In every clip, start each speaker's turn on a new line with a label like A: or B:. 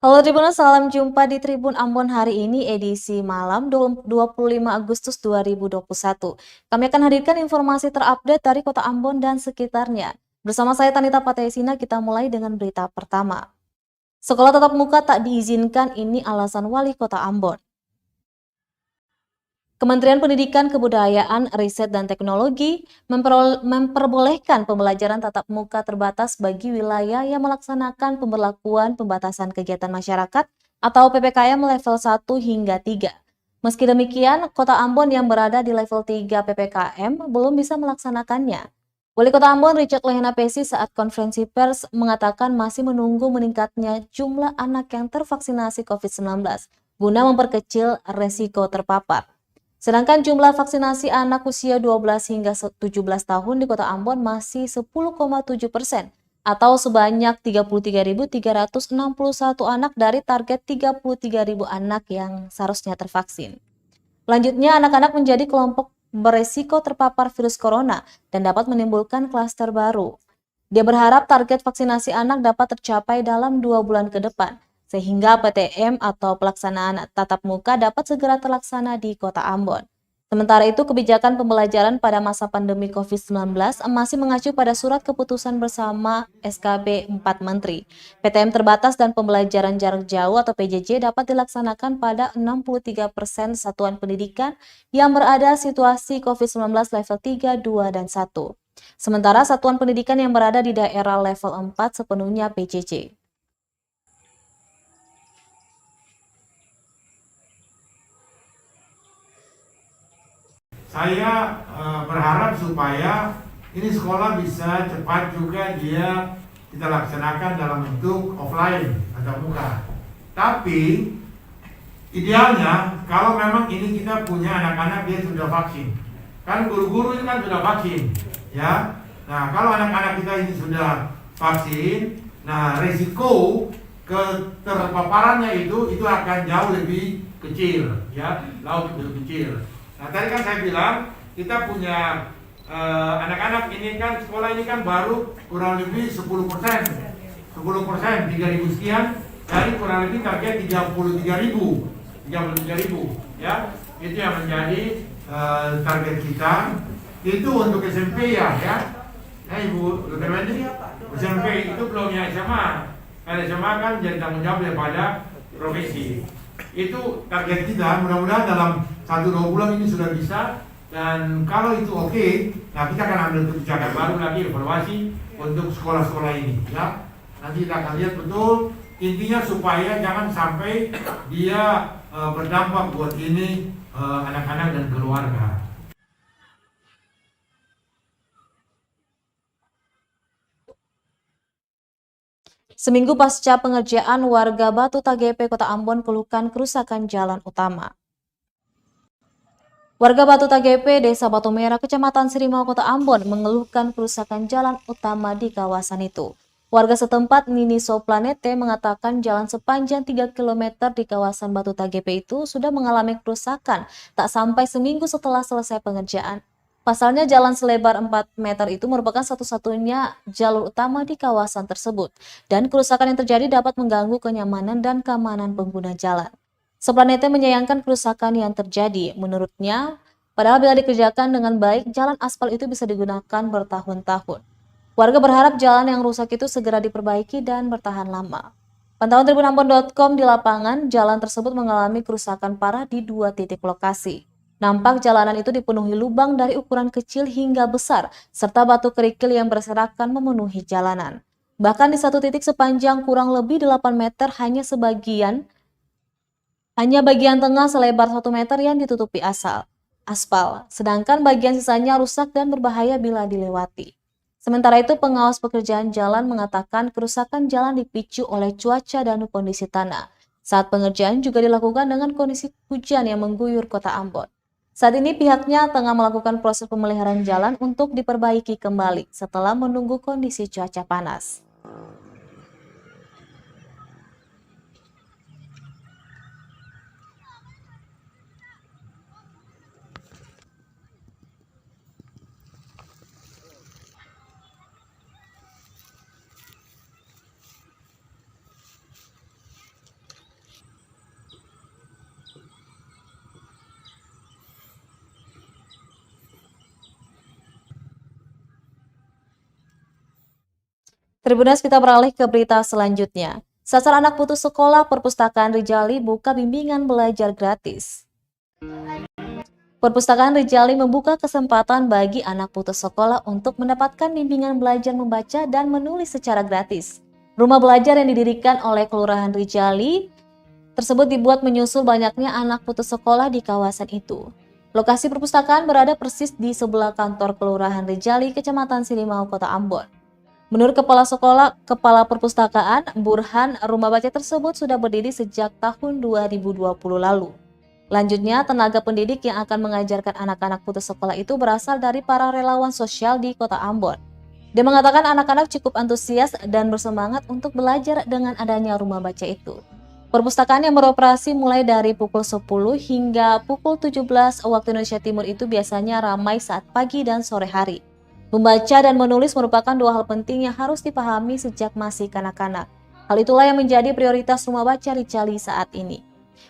A: Halo Tribuners, salam jumpa di Tribun Ambon hari ini edisi malam 25 Agustus 2021. Kami akan hadirkan informasi terupdate dari Kota Ambon dan sekitarnya. Bersama saya Tanita Patesina, kita mulai dengan berita pertama. Sekolah tatap muka tak diizinkan, ini alasan Wali Kota Ambon. Kementerian Pendidikan, Kebudayaan, Riset, dan Teknologi memperbolehkan pembelajaran tatap muka terbatas bagi wilayah yang melaksanakan pemberlakuan pembatasan kegiatan masyarakat atau PPKM level 1 hingga 3. Meski demikian, Kota Ambon yang berada di level 3 PPKM belum bisa melaksanakannya. Wali Kota Ambon Richard Lehena Pesi saat konferensi pers mengatakan masih menunggu meningkatnya jumlah anak yang tervaksinasi COVID-19 guna memperkecil resiko terpapar. Sedangkan jumlah vaksinasi anak usia 12 hingga 17 tahun di Kota Ambon masih 10,7% atau sebanyak 33.361 anak dari target 33.000 anak yang seharusnya tervaksin. Selanjutnya, anak-anak menjadi kelompok beresiko terpapar virus corona dan dapat menimbulkan klaster baru. Dia berharap target vaksinasi anak dapat tercapai dalam 2 bulan ke depan, sehingga PTM atau pelaksanaan tatap muka dapat segera terlaksana di Kota Ambon. Sementara itu, kebijakan pembelajaran pada masa pandemi COVID-19 masih mengacu pada surat keputusan bersama SKB 4 Menteri. PTM terbatas dan pembelajaran jarak jauh atau PJJ dapat dilaksanakan pada 63% satuan pendidikan yang berada situasi COVID-19 level 3, 2, dan 1. Sementara satuan pendidikan yang berada di daerah level 4 sepenuhnya PJJ.
B: Saya berharap supaya ini sekolah bisa cepat juga kita laksanakan dalam bentuk offline atau muka. Tapi idealnya kalau memang ini kita punya anak-anak dia sudah vaksin, kan guru-guru ini kan sudah vaksin, ya. Nah kalau anak-anak kita ini sudah vaksin, nah resiko keterpaparannya itu akan jauh lebih kecil, ya, jauh lebih kecil. Nah tadi kan saya bilang kita punya anak-anak ini kan sekolah ini kan baru kurang lebih 10%, 3.000 sekian dari kurang lebih target 33.000, ya. Itu yang menjadi target kita. Itu untuk SMP ya. Nah Ibu Dr. Wendy, SMP itu belum yang SMA. Kalau SMA kan jadi tanggung jawab daripada provinsi. Itu target kita, mudah-mudahan dalam 1-2 bulan ini sudah bisa. Dan kalau itu oke, nah kita akan ambil kebijakan baru lagi, evaluasi untuk sekolah-sekolah ini, ya. Nanti kita akan lihat betul, intinya supaya jangan sampai dia berdampak buat ini anak-anak dan keluarga.
A: Seminggu pasca pengerjaan, warga Batu TGP Kota Ambon keluhkan kerusakan jalan utama. Warga Batu TGP, Desa Batu Merah, Kecamatan Sirimau, Kota Ambon mengeluhkan kerusakan jalan utama di kawasan itu. Warga setempat Nini Soplanete mengatakan jalan sepanjang 3 km di kawasan Batu TGP itu sudah mengalami kerusakan tak sampai seminggu setelah selesai pengerjaan. Pasalnya jalan selebar 4 meter itu merupakan satu-satunya jalur utama di kawasan tersebut dan kerusakan yang terjadi dapat mengganggu kenyamanan dan keamanan pengguna jalan. Soplanete menyayangkan kerusakan yang terjadi. Menurutnya, padahal bila dikerjakan dengan baik, jalan aspal itu bisa digunakan bertahun-tahun. Warga berharap jalan yang rusak itu segera diperbaiki dan bertahan lama. Pantauan tribunambon.com di lapangan, jalan tersebut mengalami kerusakan parah di 2 titik lokasi. Nampak jalanan itu dipenuhi lubang dari ukuran kecil hingga besar, serta batu kerikil yang berserakan memenuhi jalanan. Bahkan di satu titik sepanjang kurang lebih 8 meter hanya bagian tengah selebar 1 meter yang ditutupi aspal, sedangkan bagian sisanya rusak dan berbahaya bila dilewati. Sementara itu, pengawas pekerjaan jalan mengatakan kerusakan jalan dipicu oleh cuaca dan kondisi tanah. Saat pengerjaan juga dilakukan dengan kondisi hujan yang mengguyur Kota Ambon. Saat ini pihaknya tengah melakukan proses pemeliharaan jalan untuk diperbaiki kembali setelah menunggu kondisi cuaca panas. Tribunas kita beralih ke berita selanjutnya. Sasar anak putus sekolah, Perpustakaan Rijali buka bimbingan belajar gratis. Perpustakaan Rijali membuka kesempatan bagi anak putus sekolah untuk mendapatkan bimbingan belajar membaca dan menulis secara gratis. Rumah belajar yang didirikan oleh Kelurahan Rijali tersebut dibuat menyusul banyaknya anak putus sekolah di kawasan itu. Lokasi perpustakaan berada persis di sebelah kantor Kelurahan Rijali, Kecamatan Sirimau, Kota Ambon. Menurut Kepala Perpustakaan, Burhan, rumah baca tersebut sudah berdiri sejak tahun 2020 lalu. Lanjutnya, tenaga pendidik yang akan mengajarkan anak-anak putus sekolah itu berasal dari para relawan sosial di Kota Ambon. Dia mengatakan anak-anak cukup antusias dan bersemangat untuk belajar dengan adanya rumah baca itu. Perpustakaan yang beroperasi mulai dari pukul 10 hingga pukul 17 waktu Indonesia Timur itu biasanya ramai saat pagi dan sore hari. Membaca dan menulis merupakan dua hal penting yang harus dipahami sejak masih kanak-kanak. Hal itulah yang menjadi prioritas rumah baca Rijali saat ini.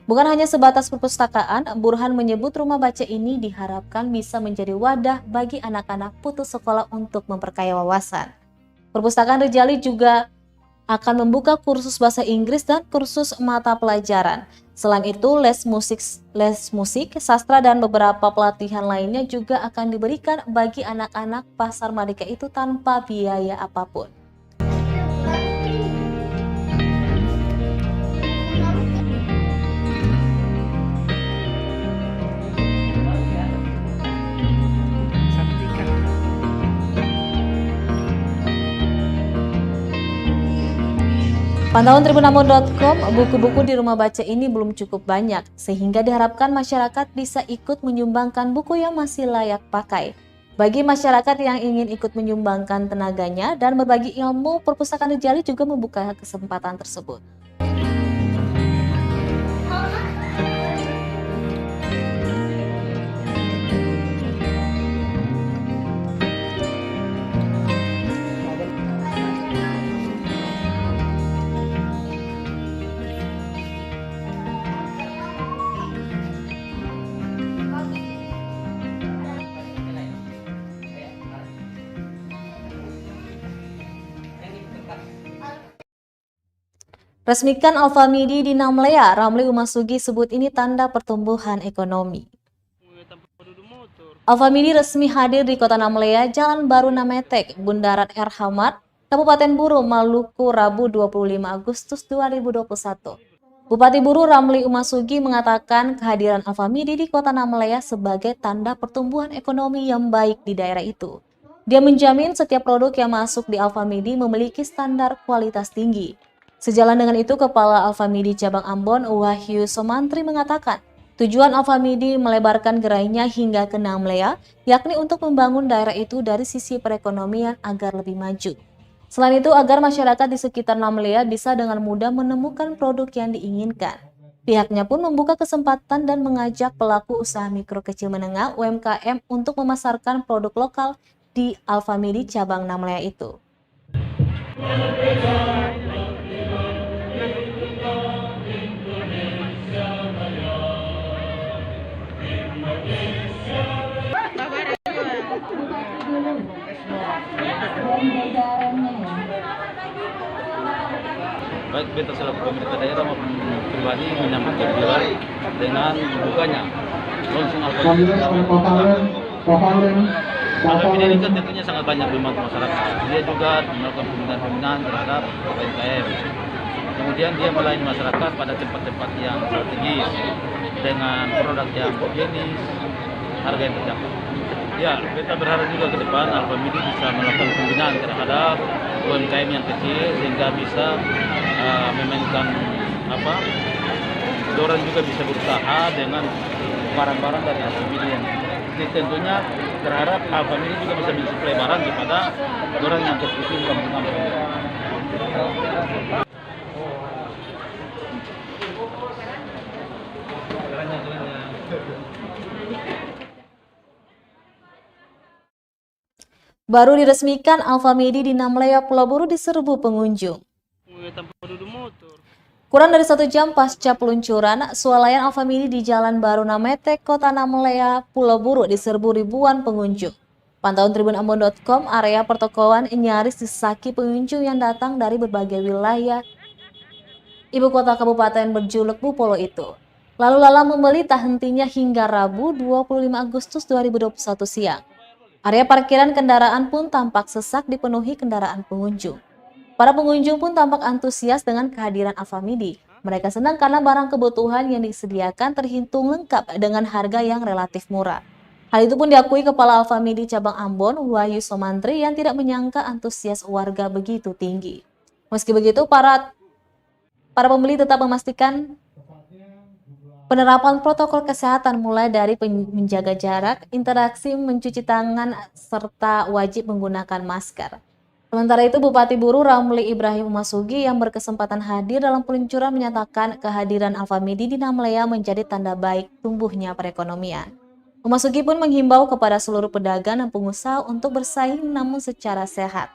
A: Bukan hanya sebatas perpustakaan, Burhan menyebut rumah baca ini diharapkan bisa menjadi wadah bagi anak-anak putus sekolah untuk memperkaya wawasan. Perpustakaan Rijali juga akan membuka kursus bahasa Inggris dan kursus mata pelajaran. Selain itu, les musik, sastra dan beberapa pelatihan lainnya juga akan diberikan bagi anak-anak Pasar Merdeka itu tanpa biaya apapun. Pantauan tribunambon.com, buku-buku di rumah baca ini belum cukup banyak, sehingga diharapkan masyarakat bisa ikut menyumbangkan buku yang masih layak pakai. Bagi masyarakat yang ingin ikut menyumbangkan tenaganya dan berbagi ilmu, Perpustakaan Rijali juga membuka kesempatan tersebut. Resmikan Alfamidi di Namlea, Ramli Umasugi sebut ini tanda pertumbuhan ekonomi. Alfamidi resmi hadir di Kota Namlea, Jalan Baru Nametek, Bundaran R. Hamad, Kabupaten Buru, Maluku, Rabu 25 Agustus 2021. Bupati Buru Ramli Umasugi mengatakan kehadiran Alfamidi di Kota Namlea sebagai tanda pertumbuhan ekonomi yang baik di daerah itu. Dia menjamin setiap produk yang masuk di Alfamidi memiliki standar kualitas tinggi. Sejalan dengan itu, Kepala Alfamidi Cabang Ambon, Wahyu Somantri mengatakan, tujuan Alfamidi melebarkan gerainya hingga ke Namlea, yakni untuk membangun daerah itu dari sisi perekonomian agar lebih maju. Selain itu, agar masyarakat di sekitar Namlea bisa dengan mudah menemukan produk yang diinginkan. Pihaknya pun membuka kesempatan dan mengajak pelaku usaha mikro kecil menengah (UMKM) untuk memasarkan produk lokal di Alfamidi Cabang Namlea itu.
C: Baik beta selaku pemerintah daerah maupun pribadi menyambut gembira dengan dibukanya launching Alfamidi ini kan tentunya sangat banyak membantu masyarakat. Dia juga melakukan pembinaan terhadap UMKM. Kemudian dia melayani masyarakat pada tempat-tempat yang strategis dengan produk yang higienis, harga yang terjangkau. Ya, kita berharap juga ke depan Alfamidi bisa melakukan pembinaan terhadap UMKM yang kecil sehingga bisa memainkan orang juga bisa berusaha dengan barang-barang dari Alfamidi yang tentunya berharap Alfamidi juga bisa mensuplai barang kepada orang yang kecil di kampung-kampung.
A: Baru diresmikan Alfamidi di Namlea, Pulau Buru diserbu pengunjung. Kurang dari 1 jam pasca peluncuran, swalayan Alfamidi di Jalan Baru Nametek, Kota Namlea, Pulau Buru diserbu ribuan pengunjung. Pantauan tribunambon.com, area pertokoan nyaris disesaki pengunjung yang datang dari berbagai wilayah ibu kota kabupaten berjuluk Bupolo itu. Lalu lalang membeli tak hentinya hingga Rabu 25 Agustus 2021 siang. Area parkiran kendaraan pun tampak sesak dipenuhi kendaraan pengunjung. Para pengunjung pun tampak antusias dengan kehadiran Alfamidi. Mereka senang karena barang kebutuhan yang disediakan terhitung lengkap dengan harga yang relatif murah. Hal itu pun diakui Kepala Alfamidi Cabang Ambon, Wahyu Somantri, yang tidak menyangka antusias warga begitu tinggi. Meski begitu, para pembeli tetap memastikan penerapan protokol kesehatan mulai dari menjaga jarak, interaksi, mencuci tangan, serta wajib menggunakan masker. Sementara itu, Bupati Buru Ramli Ibrahim Umasugi yang berkesempatan hadir dalam peluncuran menyatakan kehadiran Alfamidi di Namlea menjadi tanda baik tumbuhnya perekonomian. Umasugi pun menghimbau kepada seluruh pedagang dan pengusaha untuk bersaing namun secara sehat.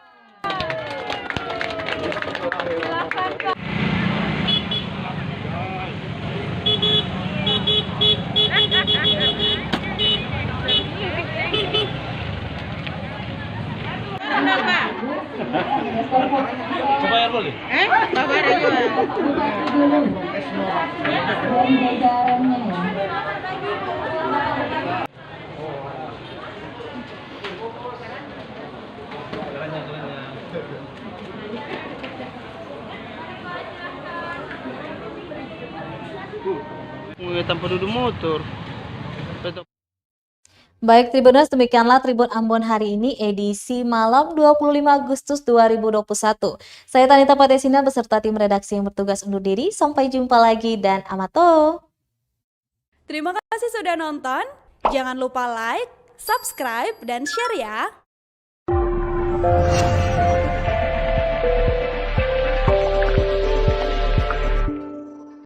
C: Bayar boleh?
D: Bayar aja. Tanpa duduk motor.
A: Baik Tribuners, demikianlah Tribun Ambon hari ini edisi malam 25 Agustus 2021. Saya Tanita Patesina beserta tim redaksi yang bertugas undur diri. Sampai jumpa lagi dan amato.
E: Terima kasih sudah nonton. Jangan lupa like, subscribe, dan share ya.